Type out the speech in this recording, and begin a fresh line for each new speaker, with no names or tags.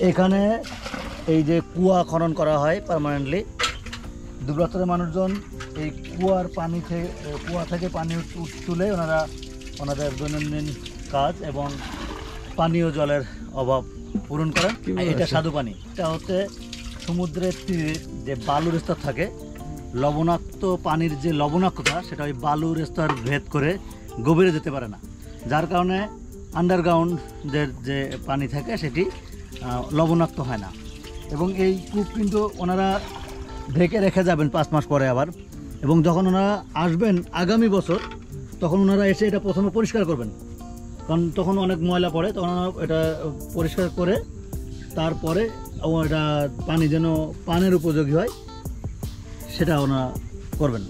এখানে এই যে কুয়া খনন করা হয় পার্মানেন্টলি, দুবরাজপুরের মানুষজন এই কুয়া থেকে পানি তুলে ওনাদের দৈনন্দিন কাজ এবং পানীয় জলের অভাব পূরণ করেন। এটা স্বাদু পানি। এটা হচ্ছে সমুদ্রের তীরে যে বালুর স্তর থাকে, লবণাক্ত পানির যে লবণাক্ততা সেটা ওই বালুর স্তর ভেদ করে গভীরে যেতে পারে না, যার কারণে আন্ডারগ্রাউন্ডের যে পানি থাকে সেটি লবণাক্ত হয় না। এবং এই কূপ কিন্তু ওনারা ঢেকে রেখে যাবেন 5 মাস পরে আবার, এবং যখন ওনারা আসবেন আগামী বছর তখন ওনারা এসে এটা প্রথমে পরিষ্কার করবেন, কারণ তখন অনেক ময়লা পড়ে, তখন এটা পরিষ্কার করে তারপরে এটা পানি যেন পানের উপযোগী হয় সেটা ওনারা করবেন।